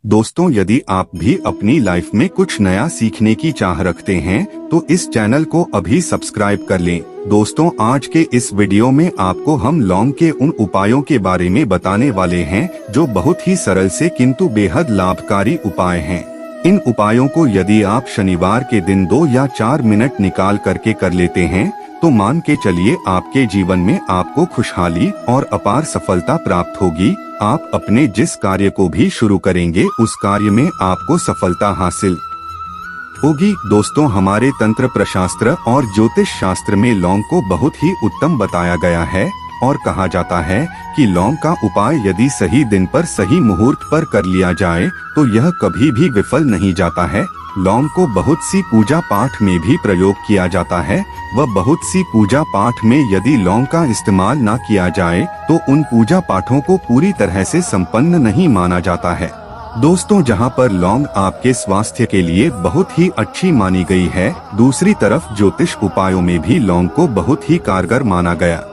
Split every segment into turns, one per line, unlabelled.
दोस्तों, यदि आप भी अपनी लाइफ में कुछ नया सीखने की चाह रखते हैं तो इस चैनल को अभी सब्सक्राइब कर लें। दोस्तों, आज के इस वीडियो में आपको हम लौंग के उन उपायों के बारे में बताने वाले हैं जो बहुत ही सरल से किंतु बेहद लाभकारी उपाय हैं। इन उपायों को यदि आप शनिवार के दिन 2 या 4 मिनट निकाल करके कर लेते हैं तो मान के चलिए आपके जीवन में आपको खुशहाली और अपार सफलता प्राप्त होगी। आप अपने जिस कार्य को भी शुरू करेंगे उस कार्य में आपको सफलता हासिल होगी। दोस्तों, हमारे तंत्र प्रशास्त्र और ज्योतिष शास्त्र में लौंग को बहुत ही उत्तम बताया गया है और कहा जाता है कि लौंग का उपाय यदि सही दिन पर सही मुहूर्त पर कर लिया जाए तो यह कभी भी विफल नहीं जाता है। लौंग को बहुत सी पूजा पाठ में भी प्रयोग किया जाता है व बहुत सी पूजा पाठ में यदि लौंग का इस्तेमाल न किया जाए तो उन पूजा पाठों को पूरी तरह से संपन्न नहीं माना जाता है। दोस्तों, जहां पर लौंग आपके स्वास्थ्य के लिए बहुत ही अच्छी मानी गई है, दूसरी तरफ ज्योतिष उपायों में भी लौंग को बहुत ही कारगर माना गया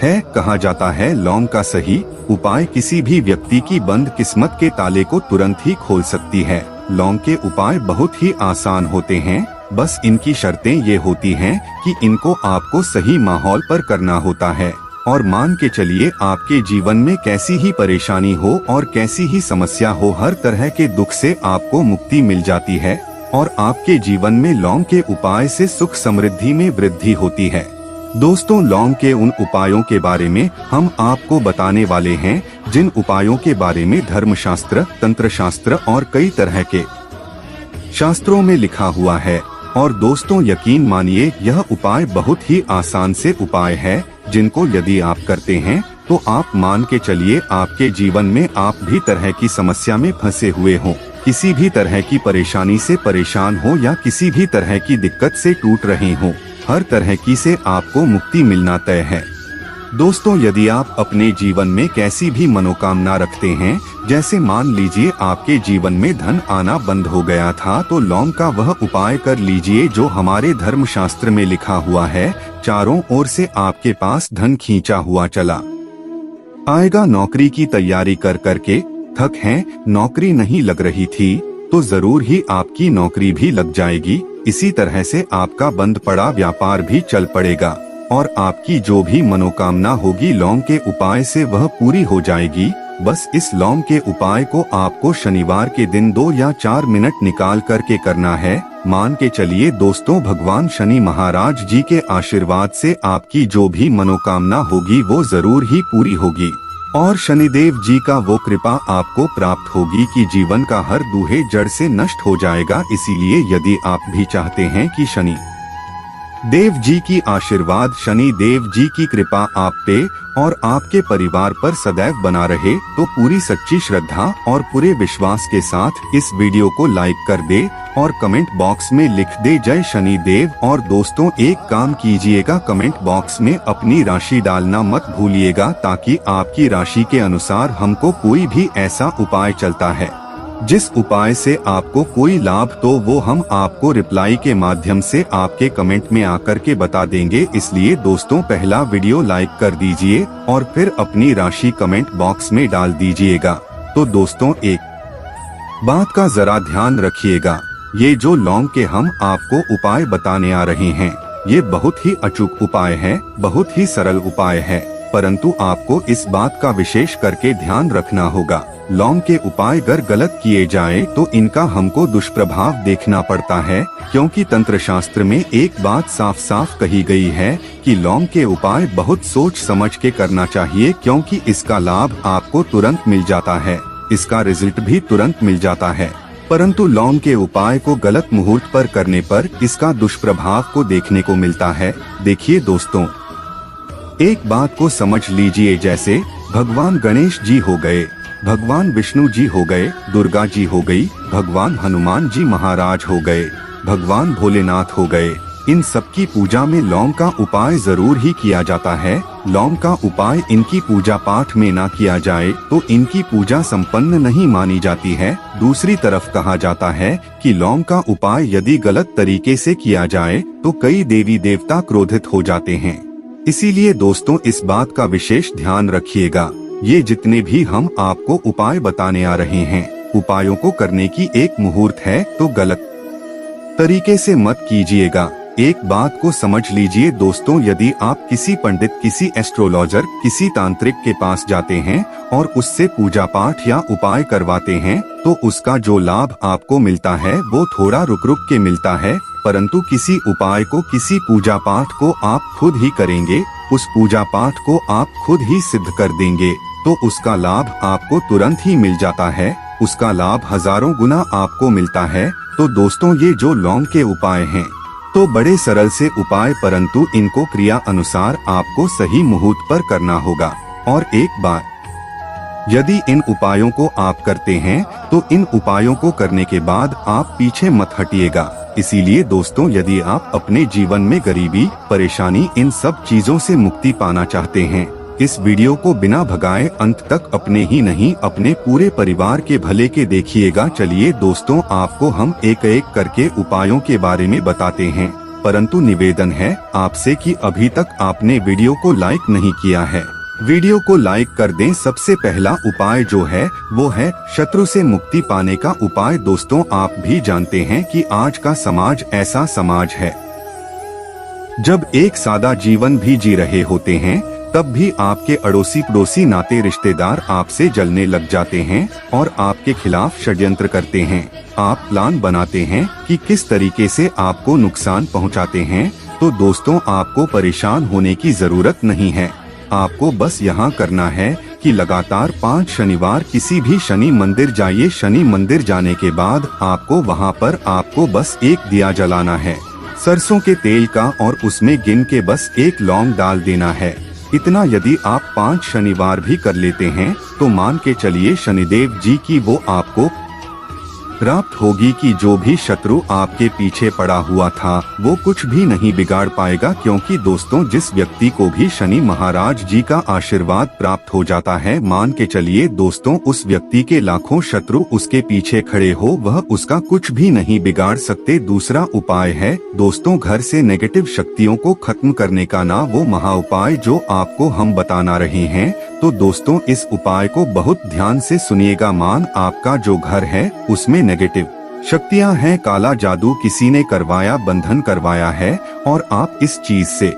है। कहा जाता है लौंग का सही उपाय किसी भी व्यक्ति की बंद किस्मत के ताले को तुरंत ही खोल सकती है। लौंग के उपाय बहुत ही आसान होते हैं, बस इनकी शर्तें ये होती हैं कि इनको आपको सही माहौल पर करना होता है। और मान के चलिए आपके जीवन में कैसी ही परेशानी हो और कैसी ही समस्या हो, हर तरह के दुख से आपको मुक्ति मिल जाती है और आपके जीवन में लौंग के उपाय से सुख समृद्धि में वृद्धि होती है। दोस्तों, लौंग के उन उपायों के बारे में हम आपको बताने वाले हैं जिन उपायों के बारे में धर्मशास्त्र, तंत्र शास्त्र और कई तरह के शास्त्रों में लिखा हुआ है। और दोस्तों, यकीन मानिए यह उपाय बहुत ही आसान से उपाय है जिनको यदि आप करते हैं तो आप मान के चलिए आपके जीवन में आप भी तरह की समस्या में फंसे हुए हों, किसी भी तरह की परेशानी से परेशान हो या किसी भी तरह की दिक्कत से टूट रहे हों, हर तरह की से आपको मुक्ति मिलना तय है। दोस्तों, यदि आप अपने जीवन में कैसी भी मनोकामना रखते हैं, जैसे मान लीजिए आपके जीवन में धन आना बंद हो गया था, तो लौंग का वह उपाय कर लीजिए जो हमारे धर्म शास्त्र में लिखा हुआ है। चारों ओर से आपके पास धन खींचा हुआ चला आएगा। नौकरी की तैयारी कर करके थक हैं, नौकरी नहीं लग रही थी तो जरूर ही आपकी नौकरी भी लग जाएगी। इसी तरह से आपका बंद पड़ा व्यापार भी चल पड़ेगा और आपकी जो भी मनोकामना होगी लौंग के उपाय से वह पूरी हो जाएगी। बस इस लौंग के उपाय को आपको शनिवार के दिन 2 या 4 मिनट निकाल करके करना है। मान के चलिए दोस्तों, भगवान शनि महाराज जी के आशीर्वाद से आपकी जो भी मनोकामना होगी वो जरूर ही पूरी होगी और शनिदेव जी का वो कृपा आपको प्राप्त होगी कि जीवन का हर दूहे जड़ से नष्ट हो जाएगा। इसीलिए यदि आप भी चाहते हैं कि शनि देव जी की आशीर्वाद, शनि देव जी की कृपा आप पे और आपके परिवार पर सदैव बना रहे, तो पूरी सच्ची श्रद्धा और पूरे विश्वास के साथ इस वीडियो को लाइक कर दे और कमेंट बॉक्स में लिख दे जय शनि देव। और दोस्तों, एक काम कीजिएगा, कमेंट बॉक्स में अपनी राशि डालना मत भूलिएगा ताकि आपकी राशि के अनुसार हमको कोई भी ऐसा उपाय चलता है जिस उपाय से आपको कोई लाभ, तो वो हम आपको रिप्लाई के माध्यम से आपके कमेंट में आकर के बता देंगे। इसलिए दोस्तों, पहला वीडियो लाइक कर दीजिए और फिर अपनी राशि कमेंट बॉक्स में डाल दीजिएगा। तो दोस्तों, एक बात का जरा ध्यान रखिएगा, ये जो लौंग के हम आपको उपाय बताने आ रहे हैं ये बहुत ही अचूक उपाय है, बहुत ही सरल उपाय है, परंतु आपको इस बात का विशेष करके ध्यान रखना होगा। लौंग के उपाय अगर गलत किए जाए तो इनका हमको दुष्प्रभाव देखना पड़ता है, क्योंकि तंत्र शास्त्र में एक बात साफ साफ कही गई है कि लौंग के उपाय बहुत सोच समझ के करना चाहिए, क्योंकि इसका लाभ आपको तुरंत मिल जाता है, इसका रिजल्ट भी तुरंत मिल जाता है। परंतु लौंग के उपाय को गलत मुहूर्त पर करने पर इसका दुष्प्रभाव को देखने को मिलता है। देखिए दोस्तों, एक बात को समझ लीजिए, जैसे भगवान गणेश जी हो गए, भगवान विष्णु जी हो गए, दुर्गा जी हो गई, भगवान हनुमान जी महाराज हो गए, भगवान भोलेनाथ हो गए, इन सब की पूजा में लौंग का उपाय जरूर ही किया जाता है। लौंग का उपाय इनकी पूजा पाठ में ना किया जाए तो इनकी पूजा संपन्न नहीं मानी जाती है। दूसरी तरफ कहा जाता है कि लौंग का उपाय यदि गलत तरीके से किया जाए तो कई देवी देवता क्रोधित हो जाते हैं। इसीलिए दोस्तों, इस बात का विशेष ध्यान रखिएगा। ये जितने भी हम आपको उपाय बताने आ रहे हैं उपायों को करने की एक मुहूर्त है तो गलत तरीके से मत कीजिएगा। एक बात को समझ लीजिए दोस्तों, यदि आप किसी पंडित, किसी एस्ट्रोलॉजर, किसी तांत्रिक के पास जाते हैं और उससे पूजा पाठ या उपाय करवाते हैं तो उसका जो लाभ आपको मिलता है वो थोड़ा रुक रुक के मिलता है, परंतु किसी उपाय को, किसी पूजा पाठ को आप खुद ही करेंगे, उस पूजा पाठ को आप खुद ही सिद्ध कर देंगे तो उसका लाभ आपको तुरंत ही मिल जाता है, उसका लाभ हजारों गुना आपको मिलता है। तो दोस्तों, ये जो लौंग के उपाय हैं तो बड़े सरल से उपाय, परंतु इनको क्रिया अनुसार आपको सही मुहूर्त पर करना होगा। और एक बार यदि इन उपायों को आप करते हैं तो इन उपायों को करने के बाद आप पीछे मत हटिएगा। इसीलिए दोस्तों, यदि आप अपने जीवन में गरीबी, परेशानी, इन सब चीजों से मुक्ति पाना चाहते हैं, इस वीडियो को बिना भगाए अंत तक अपने ही नहीं अपने पूरे परिवार के भले के देखिएगा। चलिए दोस्तों, आपको हम एक एक करके उपायों के बारे में बताते हैं, परंतु निवेदन है आपसे कि अभी तक आपने वीडियो को लाइक नहीं किया है, वीडियो को लाइक कर दें। सबसे पहला उपाय जो है वो है शत्रु से मुक्ति पाने का उपाय। दोस्तों, आप भी जानते हैं कि आज का समाज ऐसा समाज है जब एक सादा जीवन भी जी रहे होते हैं तब भी आपके अड़ोसी पड़ोसी, नाते रिश्तेदार आपसे जलने लग जाते हैं और आपके खिलाफ षड्यंत्र करते हैं। आप प्लान बनाते हैं कि किस तरीके से आपको नुकसान पहुंचाते हैं। तो दोस्तों, आपको परेशान होने की जरूरत नहीं है। आपको बस यहाँ करना है कि लगातार 5 शनिवार किसी भी शनि मंदिर जाइए। शनि मंदिर जाने के बाद आपको वहाँ पर आपको बस एक दिया जलाना है सरसों के तेल का, और उसमें गिन के बस एक लौंग डाल देना है। इतना यदि आप 5 शनिवार भी कर लेते हैं तो मान के चलिए शनिदेव जी की वो आपको प्राप्त होगी कि जो भी शत्रु आपके पीछे पड़ा हुआ था वो कुछ भी नहीं बिगाड़ पाएगा। क्योंकि दोस्तों, जिस व्यक्ति को भी शनि महाराज जी का आशीर्वाद प्राप्त हो जाता है, मान के चलिए दोस्तों, उस व्यक्ति के लाखों शत्रु उसके पीछे खड़े हो, वह उसका कुछ भी नहीं बिगाड़ सकते। दूसरा उपाय है दोस्तों, घर से नेगेटिव शक्तियों को खत्म करने का ना वो महा उपाय जो आपको हम बताना रहे हैं। तो दोस्तों, इस उपाय को बहुत ध्यान से सुनिएगा। मान आपका जो घर है उसमें नेगेटिव शक्तियां हैं, काला जादू किसी ने करवाया, बंधन करवाया है और आप इस चीज से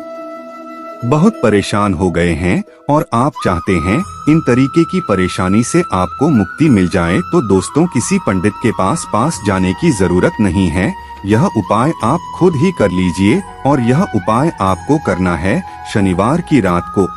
बहुत परेशान हो गए हैं और आप चाहते हैं इन तरीके की परेशानी से आपको मुक्ति मिल जाए, तो दोस्तों, किसी पंडित के पास जाने की जरूरत नहीं है। यह उपाय आप खुद ही कर लीजिए। और यह उपाय आपको करना है शनिवार की रात को।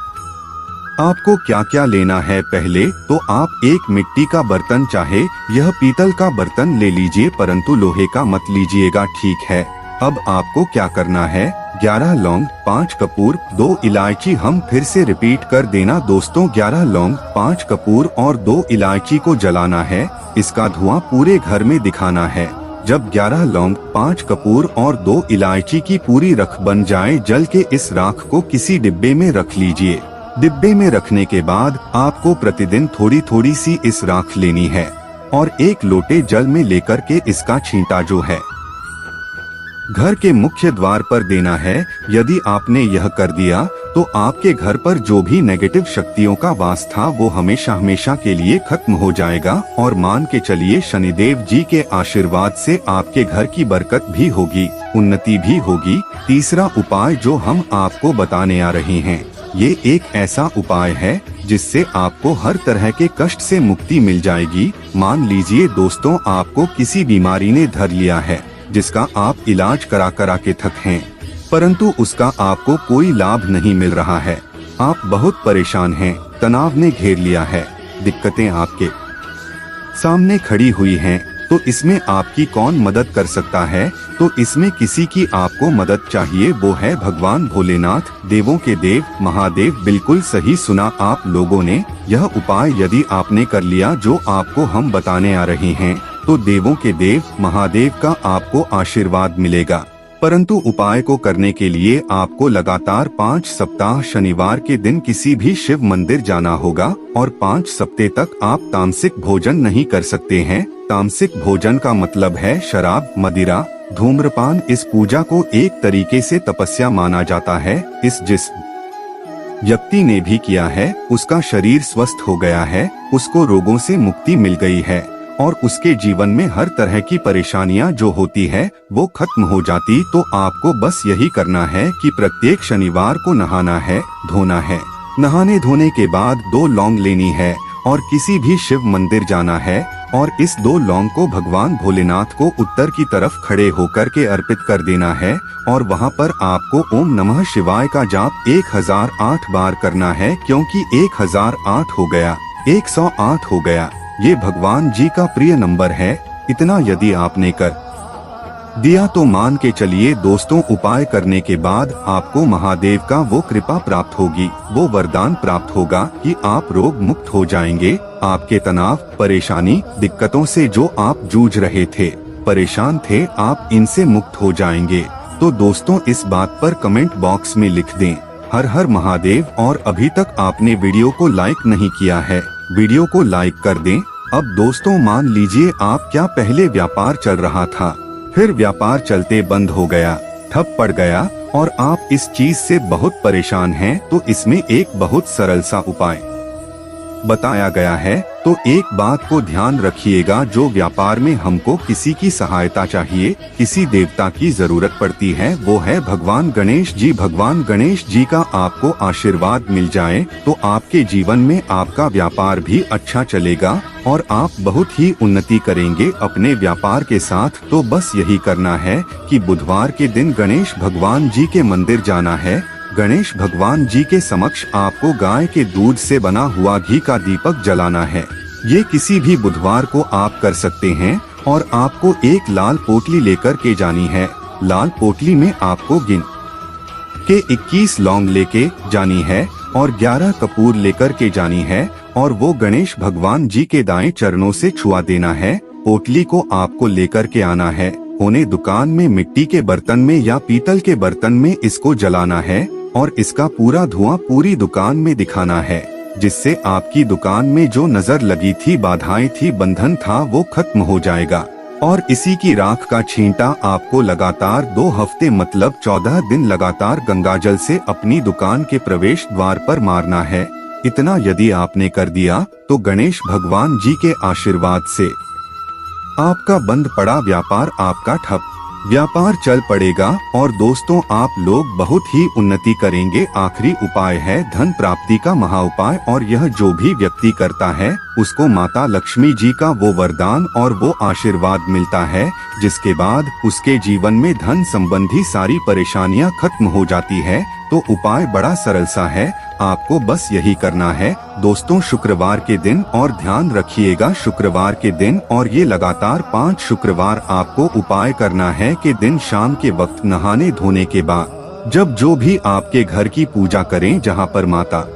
आपको क्या क्या लेना है, पहले तो आप एक मिट्टी का बर्तन, चाहे यह पीतल का बर्तन ले लीजिए, परंतु लोहे का मत लीजिएगा, ठीक है। अब आपको क्या करना है, 11 लौंग, 5 कपूर, 2 इलायची। हम फिर से रिपीट कर देना दोस्तों, 11 लौंग, 5 कपूर और 2 इलायची को जलाना है। इसका धुआं पूरे घर में दिखाना है। जब 11 लौंग, 5 कपूर और 2 इलायची की पूरी रख बन जाए, जल के इस राख को किसी डिब्बे में रख लीजिए। डिब्बे में रखने के बाद आपको प्रतिदिन थोड़ी थोड़ी सी इस राख लेनी है और एक लोटे जल में लेकर के इसका छींटा जो है घर के मुख्य द्वार पर देना है। यदि आपने यह कर दिया तो आपके घर पर जो भी नेगेटिव शक्तियों का वास था वो हमेशा हमेशा के लिए खत्म हो जाएगा। और मान के चलिए शनिदेव जी के आशीर्वाद से आपके घर की बरकत भी होगी, उन्नति भी होगी। तीसरा उपाय जो हम आपको बताने आ रहे हैं, ये एक ऐसा उपाय है जिससे आपको हर तरह के कष्ट से मुक्ति मिल जाएगी। मान लीजिए दोस्तों, आपको किसी बीमारी ने धर लिया है जिसका आप इलाज करा के थक हैं, परंतु उसका आपको कोई लाभ नहीं मिल रहा है। आप बहुत परेशान हैं, तनाव ने घेर लिया है, दिक्कतें आपके सामने खड़ी हुई हैं, तो इसमें आपकी कौन मदद कर सकता है? तो इसमें किसी की आपको मदद चाहिए, वो है भगवान भोलेनाथ, देवों के देव महादेव। बिल्कुल सही सुना आप लोगों ने। यह उपाय यदि आपने कर लिया जो आपको हम बताने आ रहे हैं, तो देवों के देव महादेव का आपको आशीर्वाद मिलेगा। परंतु उपाय को करने के लिए आपको लगातार 5 सप्ताह शनिवार के दिन किसी भी शिव मंदिर जाना होगा और 5 सप्ताह तक आप तामसिक भोजन नहीं कर सकते हैं। तामसिक भोजन का मतलब है शराब, मदिरा, धूम्रपान। इस पूजा को एक तरीके से तपस्या माना जाता है। जिस व्यक्ति ने भी किया है उसका शरीर स्वस्थ हो गया है, उसको रोगों से मुक्ति मिल गई है और उसके जीवन में हर तरह की परेशानियां जो होती है वो खत्म हो जाती। तो आपको बस यही करना है कि प्रत्येक शनिवार को नहाना है, धोना है। नहाने धोने के बाद 2 लौंग लेनी है और किसी भी शिव मंदिर जाना है और इस 2 लौंग को भगवान भोलेनाथ को उत्तर की तरफ खड़े होकर के अर्पित कर देना है और वहाँ पर आपको ओम नमः शिवाय का जाप 1008 बार करना है, क्योंकि 1008 हो गया, 108 हो गया, ये भगवान जी का प्रिय नंबर है। इतना यदि आपने कर दिया तो मान के चलिए दोस्तों, उपाय करने के बाद आपको महादेव का वो कृपा प्राप्त होगी, वो वरदान प्राप्त होगा कि आप रोग मुक्त हो जाएंगे। आपके तनाव, परेशानी, दिक्कतों से जो आप जूझ रहे थे, परेशान थे, आप इनसे मुक्त हो जाएंगे। तो दोस्तों इस बात पर कमेंट बॉक्स में लिख दें हर हर महादेव। और अभी तक आपने वीडियो को लाइक नहीं किया है, वीडियो को लाइक कर दें। अब दोस्तों मान लीजिए आप क्या पहले व्यापार चल रहा था, फिर व्यापार चलते बंद हो गया, ठप पड़ गया और आप इस चीज से बहुत परेशान हैं, तो इसमें एक बहुत सरल सा उपाय बताया गया है। तो एक बात को ध्यान रखिएगा, जो व्यापार में हमको किसी की सहायता चाहिए, किसी देवता की जरूरत पड़ती है, वो है भगवान गणेश जी। भगवान गणेश जी का आपको आशीर्वाद मिल जाए तो आपके जीवन में आपका व्यापार भी अच्छा चलेगा और आप बहुत ही उन्नति करेंगे अपने व्यापार के साथ। तो बस यही करना है कि बुधवार के दिन गणेश भगवान जी के मंदिर जाना है। गणेश भगवान जी के समक्ष आपको गाय के दूध से बना हुआ घी का दीपक जलाना है। ये किसी भी बुधवार को आप कर सकते हैं और आपको एक लाल पोटली लेकर के जानी है। लाल पोटली में आपको गिन के 21 लौंग लेके जानी है और 11 कपूर लेकर के जानी है और वो गणेश भगवान जी के दाएं चरणों से छुआ देना है। पोटली को आपको लेकर के आना है, होने दुकान में मिट्टी के बर्तन में या पीतल के बर्तन में इसको जलाना है और इसका पूरा धुआं पूरी दुकान में दिखाना है, जिससे आपकी दुकान में जो नजर लगी थी, बाधाएं थी, बंधन था, वो खत्म हो जाएगा। और इसी की राख का छींटा आपको लगातार 2 हफ्ते मतलब 14 दिन लगातार गंगाजल से अपनी दुकान के प्रवेश द्वार पर मारना है। इतना यदि आपने कर दिया तो गणेश भगवान जी के आशीर्वाद से आपका बंद पड़ा व्यापार आपका ठप व्यापार चल पड़ेगा और दोस्तों आप लोग बहुत ही उन्नति करेंगे। आखिरी उपाय है धन प्राप्ति का महा उपाय, और यह जो भी व्यक्ति करता है उसको माता लक्ष्मी जी का वो वरदान और वो आशीर्वाद मिलता है, जिसके बाद उसके जीवन में धन संबंधी सारी परेशानियां खत्म हो जाती है। तो उपाय बड़ा सरल सा है, आपको बस यही करना है दोस्तों शुक्रवार के दिन, और ध्यान रखिएगा शुक्रवार के दिन, और ये लगातार 5 शुक्रवार आपको उपाय करना है कि दिन शाम के वक्त नहाने धोने के बाद जब जो भी आपके घर की पूजा करें, जहाँ पर माता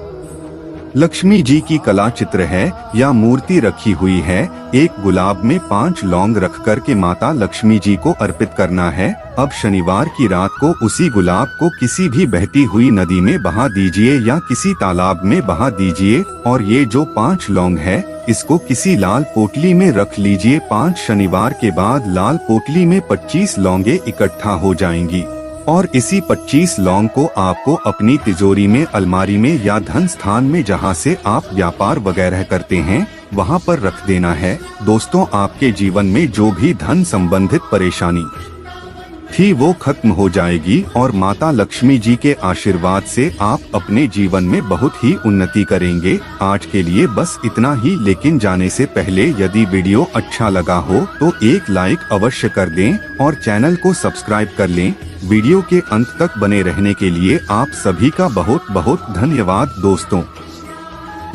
लक्ष्मी जी की कला चित्र है या मूर्ति रखी हुई है, एक गुलाब में 5 लौंग रख कर के माता लक्ष्मी जी को अर्पित करना है। अब शनिवार की रात को उसी गुलाब को किसी भी बहती हुई नदी में बहा दीजिए या किसी तालाब में बहा दीजिए, और ये जो 5 लौंग है इसको किसी लाल पोटली में रख लीजिए। 5 शनिवार के बाद लाल पोटली में 25 लौंगे इकट्ठा हो जाएंगी और इसी 25 लौंग को आपको अपनी तिजोरी में, अलमारी में या धन स्थान में जहां से आप व्यापार वगैरह करते हैं वहां पर रख देना है। दोस्तों आपके जीवन में जो भी धन संबंधित परेशानी थी वो खत्म हो जाएगी और माता लक्ष्मी जी के आशीर्वाद से आप अपने जीवन में बहुत ही उन्नति करेंगे। आज के लिए बस इतना ही, लेकिन जाने से पहले यदि वीडियो अच्छा लगा हो तो एक लाइक अवश्य कर दें और चैनल को सब्सक्राइब कर लें। वीडियो के अंत तक बने रहने के लिए आप सभी का बहुत बहुत धन्यवाद दोस्तों।